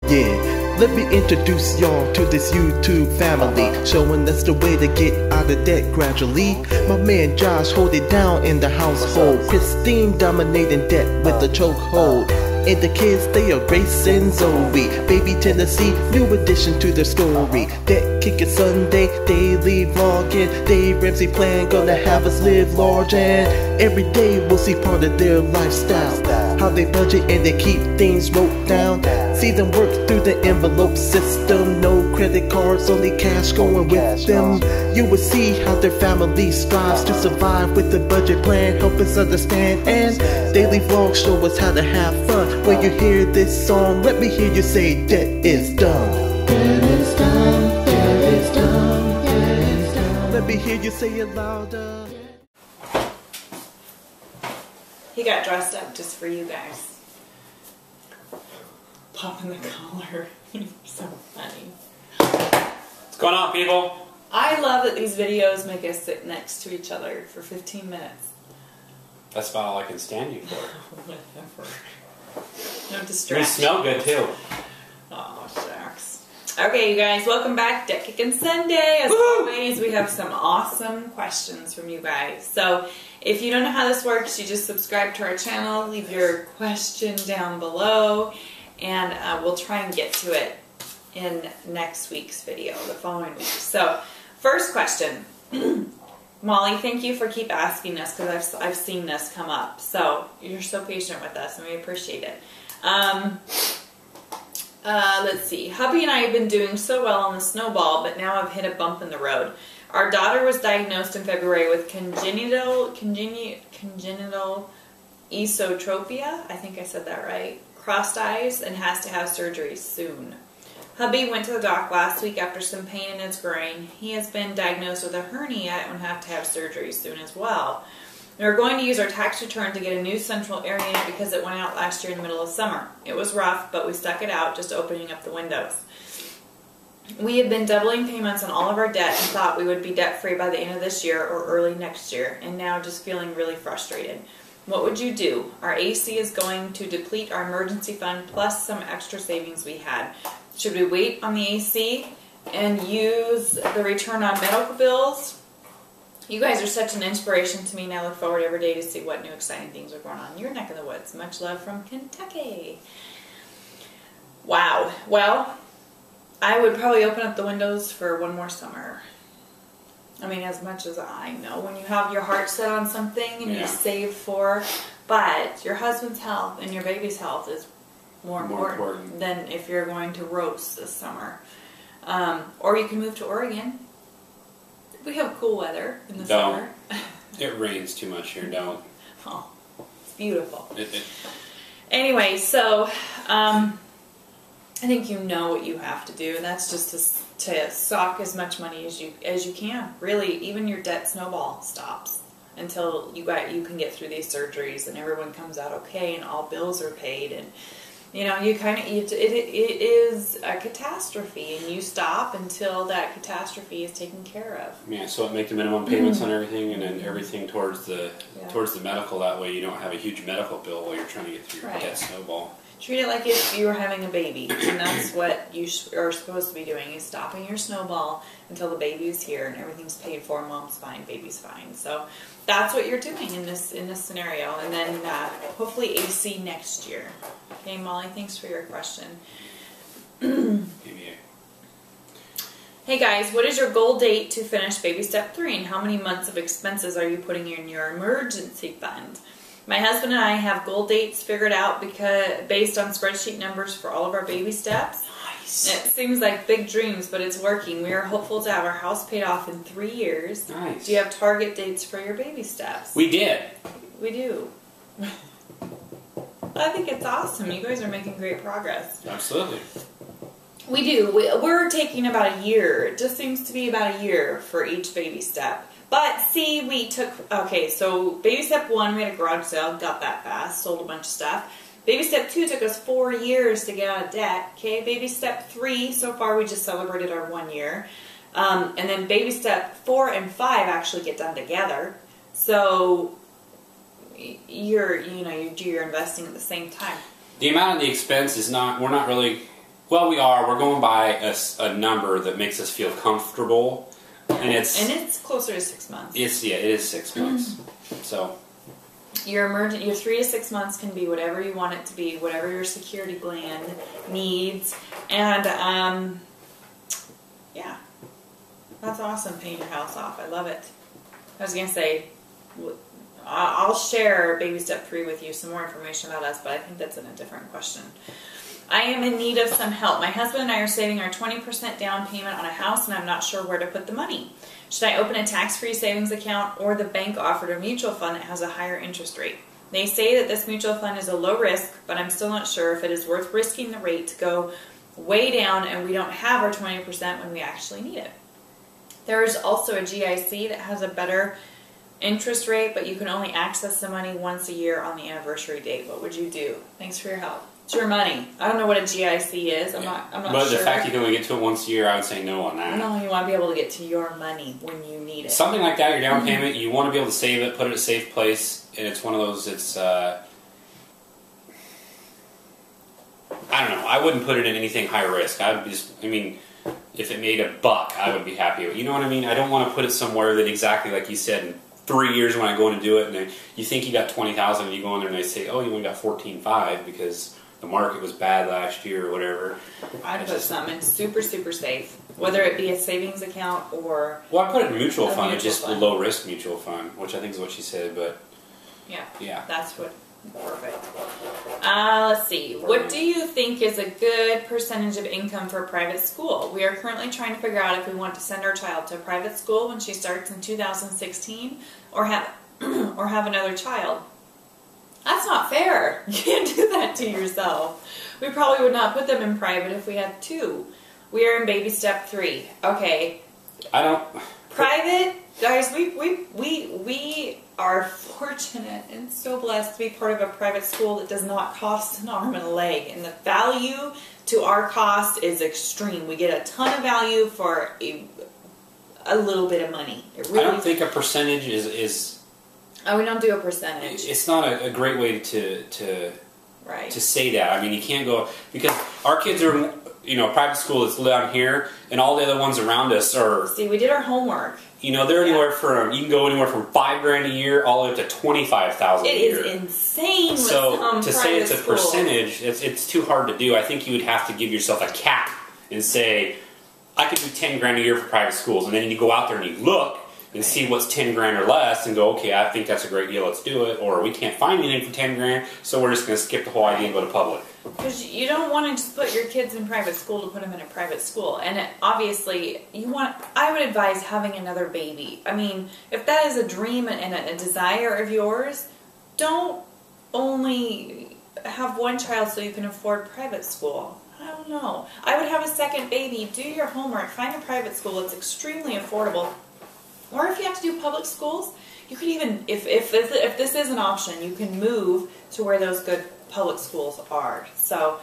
Yeah, let me introduce y'all to this YouTube family, showing us the way to get out of debt gradually. My man Josh hold it down in the household, Christine dominating debt with a chokehold. And the kids, they are Grace and Zoe, baby Tennessee, new addition to their story. Debt Kickin Sunday, daily vlogging, Dave Ramsey plan gonna have us live large, and every day we'll see part of their lifestyle, how they budget and they keep things wrote down. See them work through the envelope system, no credit cards, only cash going with them. You will see how their family strives to survive with the budget plan, help us understand, and daily vlogs show us how to have fun. When you hear this song, let me hear you say, debt is done. Debt is done, debt is done, debt is done. Let me hear you say it louder. He got dressed up just for you guys. Popping the collar. So funny. What's going on, people? I love that these videos make us sit next to each other for 15 minutes. That's about all I can stand you for. Whatever. No distraction. You smell good, too. Oh, shucks. Okay, you guys, welcome back. Debt Kickin Sunday. As always, we have some awesome questions from you guys. So, if you don't know how this works, you just subscribe to our channel, leave your question down below, and we'll try and get to it in next week's video, the following week. So, first question. Molly, thank you for keep asking us, because I've seen this come up. So, you're so patient with us, and we appreciate it. Let's see. Hubby and I have been doing so well on the snowball, but now I've hit a bump in the road. Our daughter was diagnosed in February with congenital esotropia, I think I said that right, crossed eyes, and has to have surgery soon. Hubby went to the doc last week after some pain in his groin. He has been diagnosed with a hernia and will have to have surgery soon as well. We are going to use our tax return to get a new central air unit because it went out last year in the middle of summer. It was rough, but we stuck it out, just opening up the windows. We have been doubling payments on all of our debt and thought we would be debt-free by the end of this year or early next year, and now just feeling really frustrated. What would you do? Our AC is going to deplete our emergency fund plus some extra savings we had. Should we wait on the AC and use the return on medical bills? You guys are such an inspiration to me, and I look forward every day to see what new exciting things are going on in your neck of the woods. Much love from Kentucky. Wow. Well, I would probably open up the windows for one more summer. I mean, as much as I know, when you have your heart set on something and you save for, but your husband's health and your baby's health is more important than if you're going to roast this summer. Or you can move to Oregon. We have cool weather in the summer. It rains too much here, don't. Oh, it's beautiful. Anyway, so I think you know what you have to do, and that's just to sock as much money as you can. Really, even your debt snowball stops until you can get through these surgeries and everyone comes out okay and all bills are paid, and you know, you kind of it is a catastrophe, and you stop until that catastrophe is taken care of. Yeah, so make the minimum payments on everything, and then everything towards the medical. That way, you don't have a huge medical bill while you're trying to get through your debt snowball. Treat it like if you were having a baby, and that's what you are supposed to be doing, is stopping your snowball until the baby's here and everything's paid for, mom's fine, baby's fine. So that's what you're doing in this scenario, and then hopefully AC next year. Okay, Molly, thanks for your question. Hey guys, what is your goal date to finish baby step 3, and how many months of expenses are you putting in your emergency fund? My husband and I have goal dates figured out based on spreadsheet numbers for all of our baby steps. Nice. It seems like big dreams, but it's working. We are hopeful to have our house paid off in 3 years. Nice. Do you have target dates for your baby steps? We did. We do. I think it's awesome. You guys are making great progress. Absolutely. We do. We're taking about a year. It just seems to be about a year for each baby step. But see, we took, okay, so baby step 1, we had a garage sale, got that fast, sold a bunch of stuff. Baby step 2 took us 4 years to get out of debt. Okay, baby step 3, so far we just celebrated our 1 year. And then baby step 4 and 5 actually get done together. So you do your investing at the same time. The amount of the expense is not, we're not really Well, we are. We're going by a number that makes us feel comfortable. And it's closer to 6 months. It is 6 months. So your 3 to 6 months can be whatever you want it to be, whatever your security gland needs, and yeah, that's awesome. Paying your house off, I love it. I was gonna say, I'll share baby step 3 with you, some more information about us, but I think that's in a different question. I am in need of some help. My husband and I are saving our 20% down payment on a house, and I'm not sure where to put the money. Should I open a tax-free savings account, or the bank offered a mutual fund that has a higher interest rate? They say that this mutual fund is a low risk, but I'm still not sure if it is worth risking the rate to go way down and we don't have our 20% when we actually need it. There is also a GIC that has a better interest rate, but you can only access the money once a year on the anniversary date. What would you do? Thanks for your help. It's your money. I don't know what a GIC is. I'm not but sure. But the fact you can only get to it once a year, I would say no on that. No, you want to be able to get to your money when you need it. Something like that, your down payment, you want to be able to save it, put it in a safe place, and it's one of those, I don't know, I wouldn't put it in anything high risk. If it made $1, I would be happy with it. You know what I mean? I don't want to put it somewhere that exactly like you said, in 3 years when I go in to do it, and then you think you got $20,000 and you go in there and they say, oh, you only got $14,500 because the market was bad last year or whatever. I'd put something super, super safe, whether it be a savings account or... Well, I put it in a mutual fund, just a low-risk mutual fund, which I think is what she said, but... Yeah. That's what... Perfect. Let's see. What do you think is a good percentage of income for a private school? We are currently trying to figure out if we want to send our child to a private school when she starts in 2016 or have another child. That's not fair. You can't do that to yourself. We probably would not put them in private if we had 2. We are in baby step 3. Okay. I don't... Private, guys, we are fortunate and so blessed to be part of a private school that does not cost an arm and a leg. And the value to our cost is extreme. We get a ton of value for a little bit of money. I don't think a percentage is Oh, we don't do a percentage. It's not a great way to say that. I mean, you can't go, because our kids are, private school that's down here, and all the other ones around us are... See, we did our homework. They're anywhere from, you can go anywhere from $5,000 a year all the way up to $25,000 a year. It is insane with So to say it's a schools. percentage, it's too hard to do. I think you would have to give yourself a cap and say, I could do $10,000 a year for private schools, and then you go out there and you look and see what's $10,000 or less, and go, okay, I think that's a great deal, let's do it. Or we can't find anything for $10,000, so we're just going to skip the whole idea and go to public. Because you don't want to just put your kids in private school to put them in a private school, and obviously I would advise having another baby. I mean, if that is a dream and a desire of yours, don't only have one child so you can afford private school. I don't know. I would have a second baby. Do your homework. Find a private school. It's extremely affordable. Or if you have to do public schools, you could even, if this is an option, you can move to where those good public schools are. So,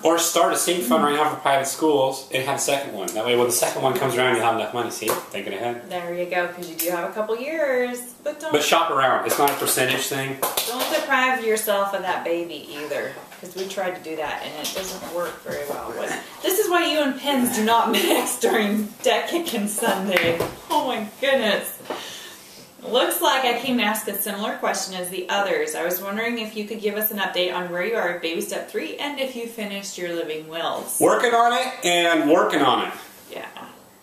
or start a sync fund right now for private schools and have a second one. That way, when the second one comes around, you'll have enough money. See, thinking ahead. There you go, because you do have a couple years, but don't. But shop around. It's not a percentage thing. Don't deprive yourself of that baby either, because we tried to do that and it doesn't work very well. This is why you and Pens do not mix during Kickin Sunday. Oh my goodness. Looks like I came to ask a similar question as the others. I was wondering if you could give us an update on where you are at baby step 3 and if you finished your living wills. Working on it and working on it. Yeah.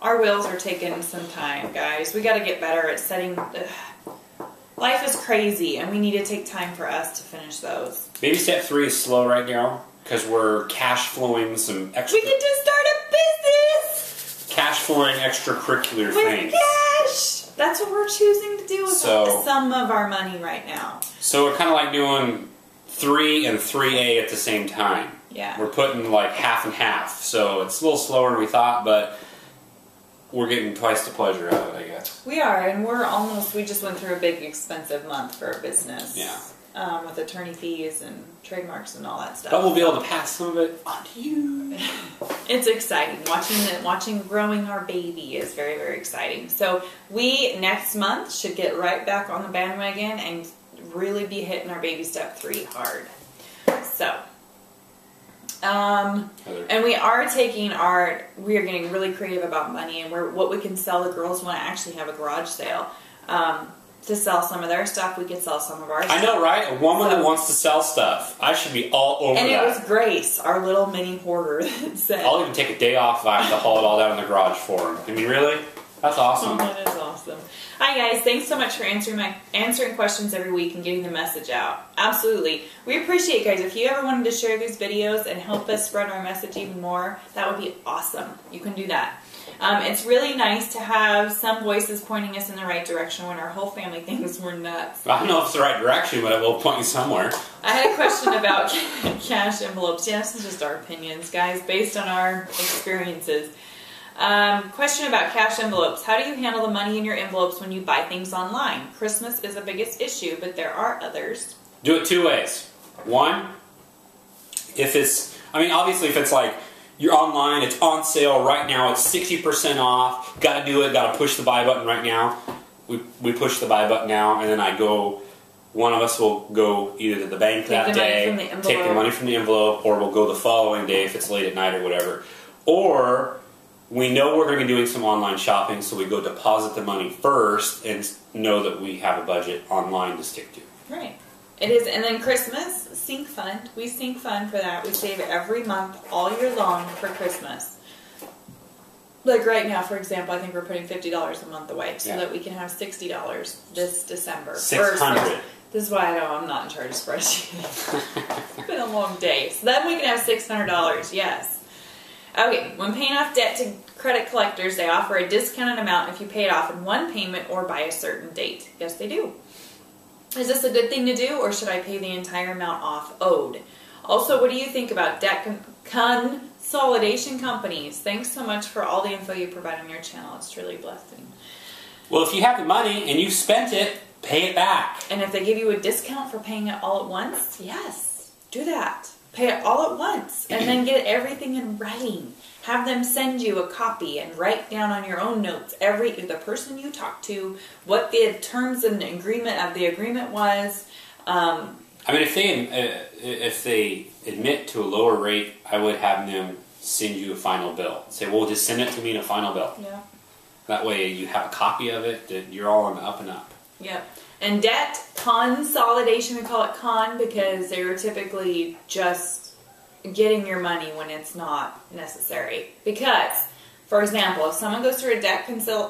Our wills are taking some time, guys. We got to get better at setting... Life is crazy, and we need to take time for us to finish those. Baby step 3 is slow right now because we're cash flowing some extra... We get to start a business! Cash flowing extracurricular things. Cash! That's what we're choosing to do with some of our money right now. So we're kind of like doing 3 and 3A at the same time. Yeah. We're putting like half and half. So it's a little slower than we thought, but we're getting twice the pleasure out of it, I guess. We are, and we just went through a big expensive month for our business. Yeah. With attorney fees and trademarks and all that stuff. But we'll be able to pass some of it on to you. It's exciting. Watching growing our baby is very, very exciting. So we, next month, should get right back on the bandwagon and really be hitting our baby step 3 hard. So, And we are getting really creative about money and what we can sell. The girls want to actually have a garage sale. To sell some of their stuff, we could sell some of our stuff. I know, right? A woman that wants to sell stuff. I should be all over that. And it was Grace, our little mini hoarder, that said... I'll even take a day off if I have to haul it all down in the garage for him. I mean, really? That's awesome. That is awesome. Hi guys, thanks so much for answering questions every week and getting the message out. Absolutely. We appreciate it, guys. If you ever wanted to share these videos and help us spread our message even more, that would be awesome. You can do that. It's really nice to have some voices pointing us in the right direction when our whole family thinks we're nuts. I don't know if it's the right direction, but it will point you somewhere. I had a question about cash envelopes. Yeah, this is just our opinions, guys, based on our experiences. Question about cash envelopes. How do you handle the money in your envelopes when you buy things online? Christmas is the biggest issue, but there are others. Do it two ways. One, obviously if it's like, you're online, it's on sale right now, it's 60% off, gotta do it, gotta push the buy button right now. We push the buy button now, and then one of us will go either to the bank that day, take the money from the envelope, or we'll go the following day if it's late at night or whatever. Or, we know we're going to be doing some online shopping, so we go deposit the money first and know that we have a budget online to stick to. Right. It is, and then Christmas, Sync Fund. We Sync Fund for that. We save every month, all year long for Christmas. Like right now, for example, I think we're putting $50 a month away so that we can have $60 this December. $600. This is why I'm not in charge of spreadsheets. It's been a long day. So then we can have $600, yes. Okay, when paying off debt to credit collectors, they offer a discounted amount if you pay it off in one payment or by a certain date. Yes, they do. Is this a good thing to do, or should I pay the entire amount off owed? Also, what do you think about debt consolidation companies? Thanks so much for all the info you provide on your channel. It's truly a blessing. Well, if you have the money and you've spent it, pay it back. And if they give you a discount for paying it all at once, yes, do that. Pay it all at once, and then get everything in writing. Have them send you a copy and write down on your own notes the person you talked to, what the terms and agreement of the agreement was. If they admit to a lower rate, I would have them send you a final bill. Say, well, just send it to me in a final bill. Yeah. That way you have a copy of it, that you're all on the up and up. Yep. And debt consolidation, we call it con because they're typically just getting your money when it's not necessary. Because, for example, if someone goes through a debt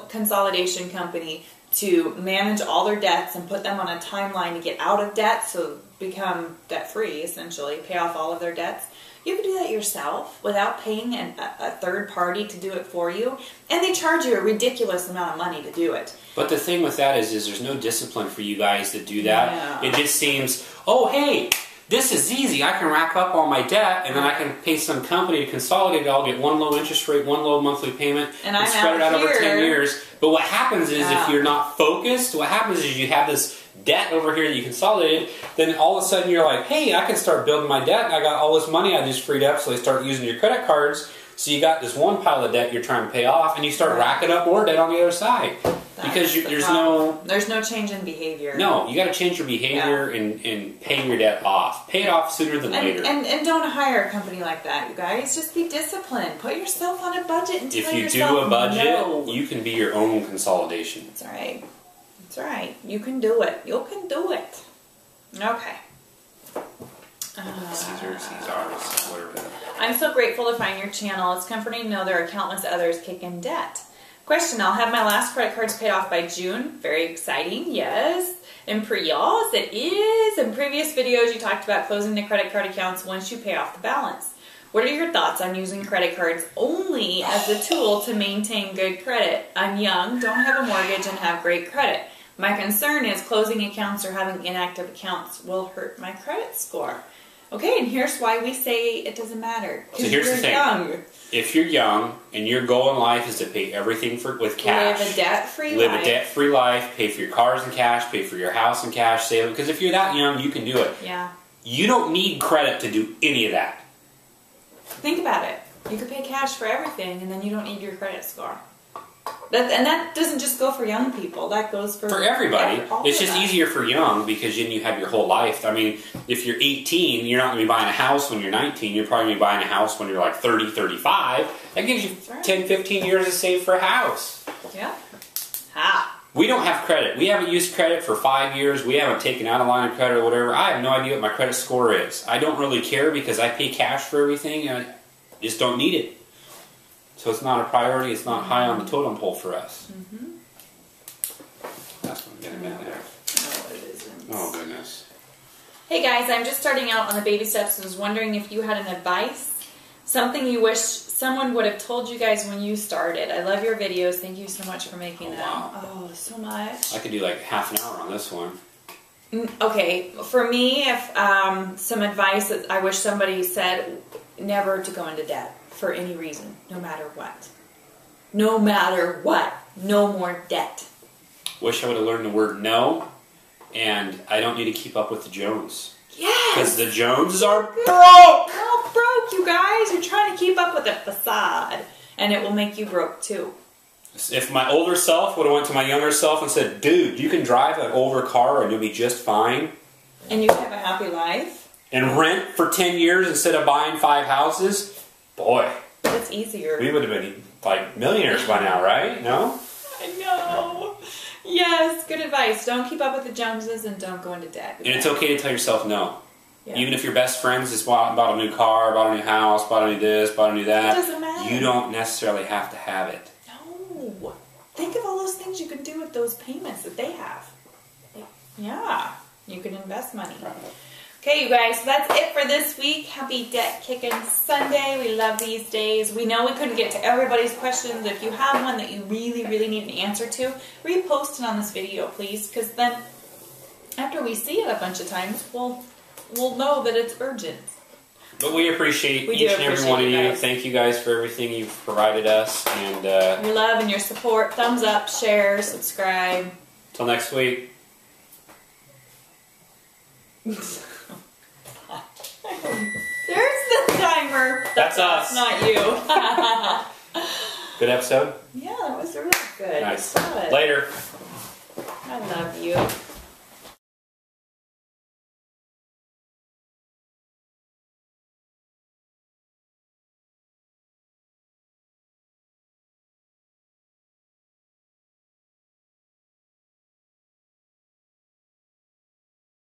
consolidation company to manage all their debts and put them on a timeline to get out of debt, so become debt-free, essentially, pay off all of their debts, you can do that yourself without paying a third party to do it for you. And they charge you a ridiculous amount of money to do it. But the thing with that is there's no discipline for you guys to do that. Yeah. It just seems, oh, hey, this is easy. I can rack up all my debt, and then I can pay some company to consolidate it all, get one low interest rate, one low monthly payment, and spread it out over 10 years. But what happens is if you're not focused, what happens is you have this debt over here that you consolidated, then all of a sudden you're like, hey, I can start building my debt, and I got all this money I just freed up, so they start using your credit cards. So you got this one pile of debt you're trying to pay off, and you start racking up more debt on the other side. Because there's no change in behavior. No, you got to change your behavior and pay your debt off. Pay it off sooner than later. And don't hire a company like that, you guys. Just be disciplined. Put yourself on a budget and tell yourself If you do a budget, you can be your own consolidation. That's all right. That's all right. You can do it. You can do it. Okay. Caesars, whatever. I'm so grateful to find your channel. It's comforting to know there are countless others kicking debt. Question, I'll have my last credit cards paid off by June. Very exciting, yes. And yes, it is. In previous videos, you talked about closing the credit card accounts once you pay off the balance. What are your thoughts on using credit cards only as a tool to maintain good credit? I'm young, don't have a mortgage, and have great credit. My concern is closing accounts or having inactive accounts will hurt my credit score. Okay, and here's why we say it doesn't matter. So here's the thing. Young. If you're young and your goal in life is to pay everything with cash. Live a debt-free life. Live a debt-free life. Pay for your cars in cash. Pay for your house in cash. Save it. Because if you're that young, you can do it. Yeah. You don't need credit to do any of that. Think about it. You could pay cash for everything and then you don't need your credit score. And that doesn't just go for young people. That goes for everybody. all It's of just us. easier for young because then you have your whole life. I mean, if you're 18, you're not going to be buying a house when you're 19. You're probably going to be buying a house when you're like 30, 35. That gives you That's right. 10, 15 years to save for a house. Yeah. Ha. We don't have credit. We haven't used credit for 5 years. We haven't taken out a line of credit or whatever. I have no idea what my credit score is. I don't really care because I pay cash for everything and I just don't need it. So it's not a priority. It's not high on the totem pole for us. Mm-hmm. That's what I'm getting at there. No, it isn't. Oh, goodness. Hey guys, I'm just starting out on the baby steps and was wondering if you had an advice, something you wish someone would have told you guys when you started. I love your videos. Thank you so much for making them. Wow. Oh, so much. I could do like half an hour on this one. Okay, for me, if some advice that I wish somebody said, never to go into debt for any reason, no matter what. No matter what. No more debt. Wish I would have learned the word no, and I don't need to keep up with the Jones. Yes! Because the Joneses are broke! They're all broke, you guys. You're trying to keep up with a facade, and it will make you broke too. If my older self would have went to my younger self and said, dude, you can drive an older car and you'll be just fine. And you have a happy life. And rent for 10 years instead of buying 5 houses, boy, It's easier. we would have been like millionaires by now, right? No? I know. Yes, good advice. Don't keep up with the Joneses and don't go into debt. And it's okay to tell yourself no. Yeah. Even if your best friends just bought a new car, bought a new house, bought a new this, bought a new that, It doesn't matter. you don't necessarily have to have it. No. Think of all those things you can do with those payments that they have. Yeah. You can invest money. Okay, you guys, so that's it for this week. Happy Debt Kickin' Sunday. We love these days. We know we couldn't get to everybody's questions. If you have one that you really, really need an answer to, repost it on this video, please, because then after we see it a bunch of times, we'll know that it's urgent. But we appreciate We each do and every appreciate one of you you. guys. Thank you guys for everything you've provided us. And Your love and your support. Thumbs up, share, subscribe. till next week. There's the timer. That's us. Not you. Good episode? Yeah, that was really good. Nice. Good. Later. I love you.